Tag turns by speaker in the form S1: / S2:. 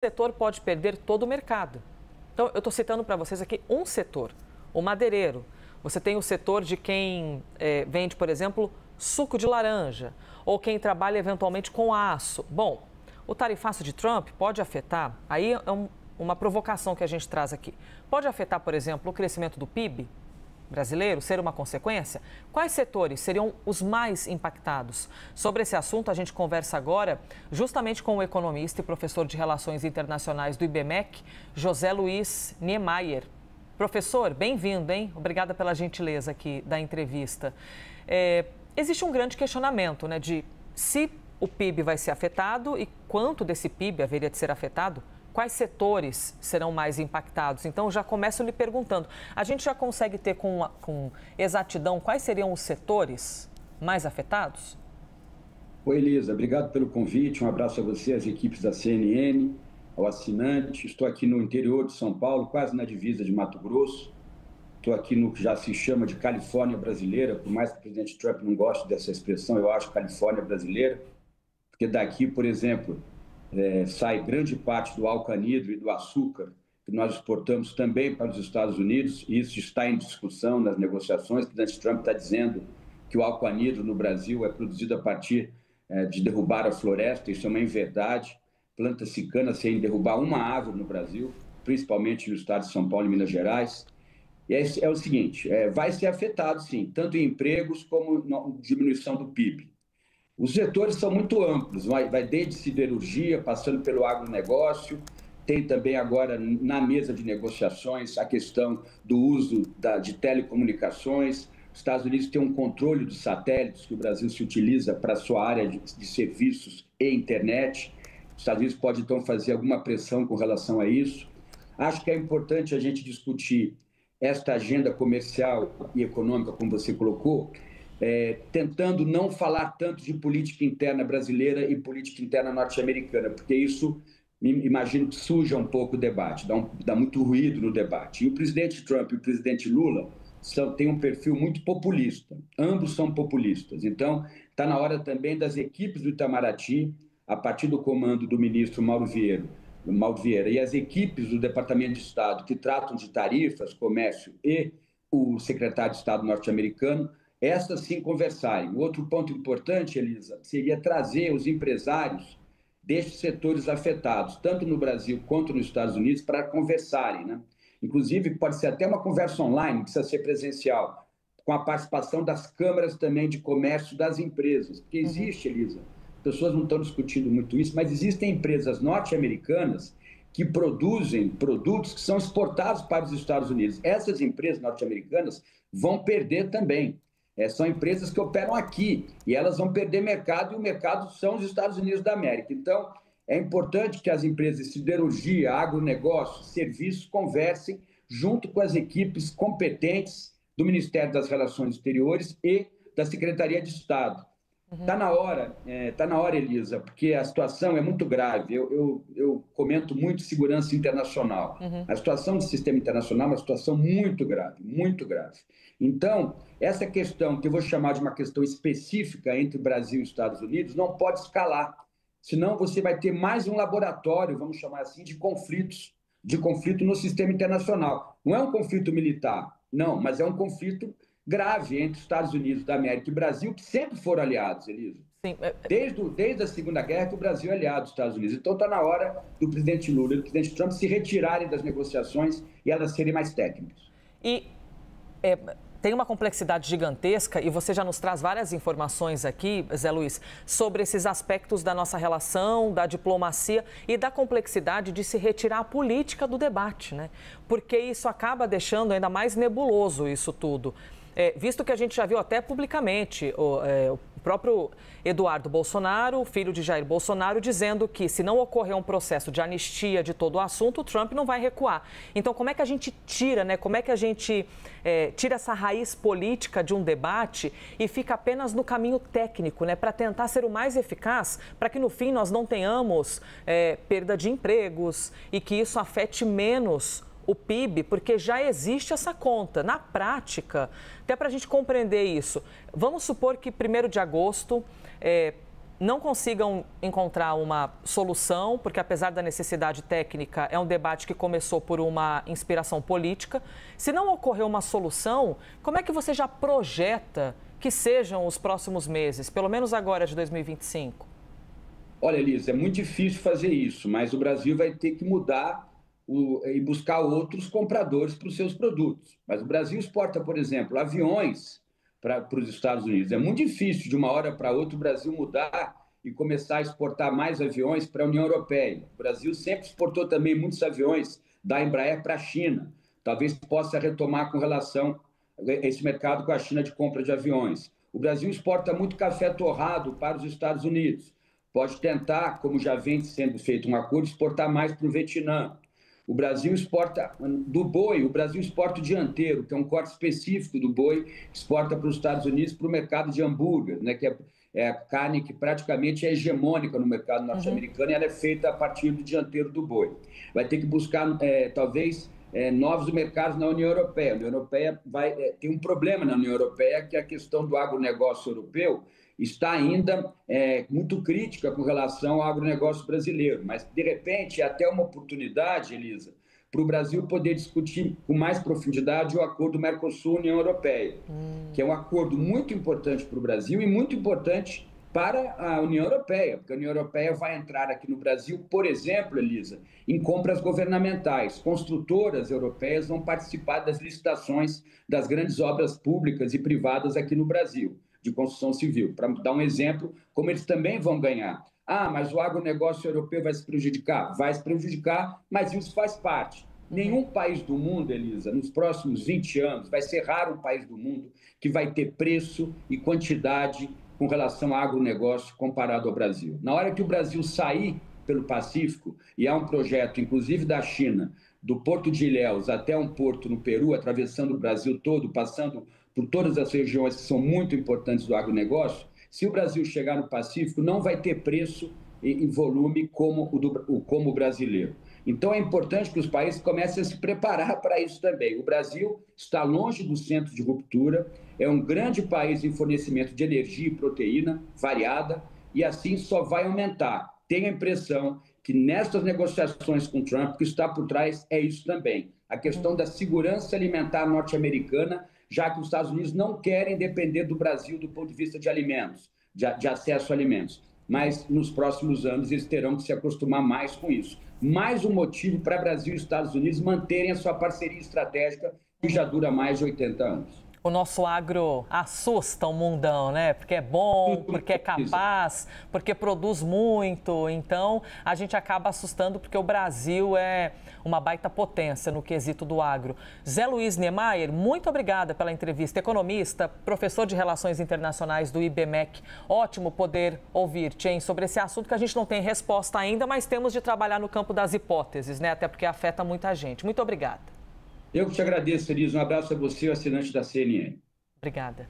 S1: setor pode perder todo o mercado. Então, eu estou citando para vocês aqui um setor, o madeireiro. Você tem o setor de quem vende, por exemplo, suco de laranja, ou quem trabalha eventualmente com aço. Bom, o tarifaço de Trump pode afetar, aí é uma provocação que a gente traz aqui, pode afetar, por exemplo, o crescimento do PIB brasileiro, ser uma consequência? Quais setores seriam os mais impactados? Sobre esse assunto, a gente conversa agora justamente com o economista e professor de Relações Internacionais do IBMEC, José Luiz Niemeyer. Professor, bem-vindo, hein? Obrigada pela gentileza aqui da entrevista. Existe um grande questionamento, né, de se o PIB vai ser afetado e quanto desse PIB haveria de ser afetado. Quais setores serão mais impactados? Então, já começo lhe perguntando. A gente já consegue ter com exatidão quais seriam os setores mais afetados?
S2: Oi, Elisa. Obrigado pelo convite. Um abraço a você, às equipes da CNN, ao assinante. Estou aqui no interior de São Paulo, quase na divisa de Mato Grosso. Estou aqui no que já se chama de Califórnia brasileira, por mais que o presidente Trump não goste dessa expressão, eu acho Califórnia brasileira, porque daqui, por exemplo, sai grande parte do álcool anidro e do açúcar que nós exportamos também para os Estados Unidos, e isso está em discussão nas negociações. O presidente Trump está dizendo que o álcool anidro no Brasil é produzido a partir de derrubar a floresta. Isso é uma inverdade. Planta-se cana sem derrubar uma árvore no Brasil, principalmente no estado de São Paulo e Minas Gerais. E é o seguinte, vai ser afetado, sim, tanto em empregos como na diminuição do PIB. Os setores são muito amplos, vai desde siderurgia, passando pelo agronegócio, tem também agora na mesa de negociações a questão do uso de telecomunicações. Os Estados Unidos têm um controle dos satélites que o Brasil se utiliza para a sua área de serviços e internet. Os Estados Unidos podem, então, fazer alguma pressão com relação a isso. Acho que é importante a gente discutir esta agenda comercial e econômica, como você colocou, tentando não falar tanto de política interna brasileira e política interna norte-americana, porque isso, imagino que suja um pouco o debate, dá muito ruído no debate. E o presidente Trump e o presidente Lula têm um perfil muito populista, ambos são populistas. Então, está na hora também das equipes do Itamaraty, a partir do comando do ministro Mauro Vieira, e as equipes do Departamento de Estado que tratam de tarifas, comércio e o secretário de Estado norte-americano, essas sim conversarem. O outro ponto importante, Elisa, seria trazer os empresários destes setores afetados, tanto no Brasil quanto nos Estados Unidos, para conversarem, né? Inclusive, pode ser até uma conversa online, não precisa ser presencial, com a participação das câmaras também de comércio das empresas. Porque existe, Elisa, as pessoas não estão discutindo muito isso, mas existem empresas norte-americanas que produzem produtos que são exportados para os Estados Unidos. Essas empresas norte-americanas vão perder também. São empresas que operam aqui e elas vão perder mercado, e o mercado são os Estados Unidos da América. Então, é importante que as empresas de siderurgia, agronegócio, serviços conversem junto com as equipes competentes do Ministério das Relações Exteriores e da Secretaria de Estado. Está na hora, Elisa, porque a situação é muito grave. Eu comento muito segurança internacional. A situação do sistema internacional é uma situação muito grave, muito grave. Então, essa questão, que eu vou chamar de uma questão específica entre Brasil e Estados Unidos, não pode escalar. Senão você vai ter mais um laboratório, vamos chamar assim, de conflito no sistema internacional. Não é um conflito militar, não, mas é um conflito grave entre os Estados Unidos da América e o Brasil, que sempre foram aliados, Elisa.
S1: Sim.
S2: Desde a Segunda Guerra que o Brasil é aliado dos Estados Unidos. Então está na hora do presidente Lula e do presidente Trump se retirarem das negociações e elas serem mais técnicas.
S1: E tem uma complexidade gigantesca, e você já nos traz várias informações aqui, Zé Luiz, sobre esses aspectos da nossa relação, da diplomacia e da complexidade de se retirar a política do debate, né? Porque isso acaba deixando ainda mais nebuloso isso tudo. Visto que a gente já viu até publicamente o próprio Eduardo Bolsonaro, filho de Jair Bolsonaro, dizendo que se não ocorrer um processo de anistia de todo o assunto, o Trump não vai recuar. Então, como é que a gente tira, né? Como é que a gente tira essa raiz política de um debate e fica apenas no caminho técnico, né? Para tentar ser o mais eficaz, para que no fim nós não tenhamos perda de empregos e que isso afete menos o PIB, porque já existe essa conta. Na prática, até para a gente compreender isso, vamos supor que 1º de agosto não consigam encontrar uma solução, porque apesar da necessidade técnica, é um debate que começou por uma inspiração política. Se não ocorrer uma solução, como é que você já projeta que sejam os próximos meses, pelo menos agora de 2025?
S2: Olha, Elisa, é muito difícil fazer isso, mas o Brasil vai ter que mudar e buscar outros compradores para os seus produtos. Mas o Brasil exporta, por exemplo, aviões para os Estados Unidos. É muito difícil, de uma hora para outra, o Brasil mudar e começar a exportar mais aviões para a União Europeia. O Brasil sempre exportou também muitos aviões da Embraer para a China. Talvez possa retomar com relação a esse mercado com a China de compra de aviões. O Brasil exporta muito café torrado para os Estados Unidos. Pode tentar, como já vem sendo feito um acordo, exportar mais para o Vietnã. O Brasil exporta do boi, o Brasil exporta o dianteiro, que é um corte específico do boi, exporta para os Estados Unidos para o mercado de hambúrguer, né, que é a carne que praticamente é hegemônica no mercado norte-americano, e ela é feita a partir do dianteiro do boi. Vai ter que buscar, talvez, novos mercados na União Europeia. A União Europeia tem um problema na União Europeia, que é a questão do agronegócio europeu está ainda muito crítica com relação ao agronegócio brasileiro. Mas, de repente, é até uma oportunidade, Elisa, para o Brasil poder discutir com mais profundidade o acordo Mercosul-União Europeia, que é um acordo muito importante para o Brasil e muito importante para a União Europeia, porque a União Europeia vai entrar aqui no Brasil, por exemplo, Elisa, em compras governamentais. Construtoras europeias vão participar das licitações das grandes obras públicas e privadas aqui no Brasil, de construção civil. Para dar um exemplo, como eles também vão ganhar. Ah, mas o agronegócio europeu vai se prejudicar? Vai se prejudicar, mas isso faz parte. Nenhum país do mundo, Elisa, nos próximos 20 anos, vai ser raro um país do mundo que vai ter preço e quantidade com relação ao agronegócio comparado ao Brasil. Na hora que o Brasil sair pelo Pacífico, e há um projeto, inclusive da China, do Porto de Ilhéus até um porto no Peru, atravessando o Brasil todo, passando por todas as regiões que são muito importantes do agronegócio, se o Brasil chegar no Pacífico, não vai ter preço e volume como o brasileiro. Então, é importante que os países comecem a se preparar para isso também. O Brasil está longe do centro de ruptura, é um grande país em fornecimento de energia e proteína variada, e assim só vai aumentar. Tenho a impressão que nessas negociações com Trump, o que está por trás é isso também. A questão da segurança alimentar norte-americana, já que os Estados Unidos não querem depender do Brasil do ponto de vista de alimentos, de acesso a alimentos. Mas nos próximos anos eles terão que se acostumar mais com isso. Mais um motivo para Brasil e Estados Unidos manterem a sua parceria estratégica, que já dura mais de 80 anos.
S1: O nosso agro assusta o mundão, né? Porque é bom, porque é capaz, porque produz muito. Então, a gente acaba assustando porque o Brasil é uma baita potência no quesito do agro. Zé Luiz Niemeyer, muito obrigada pela entrevista. Economista, professor de Relações Internacionais do IBMEC. Ótimo poder ouvir-te, hein, sobre esse assunto que a gente não tem resposta ainda, mas temos de trabalhar no campo das hipóteses, né? Até porque afeta muita gente. Muito obrigada.
S2: Eu que te agradeço, Elisa. Um abraço a você, o assinante da CNN.
S1: Obrigada.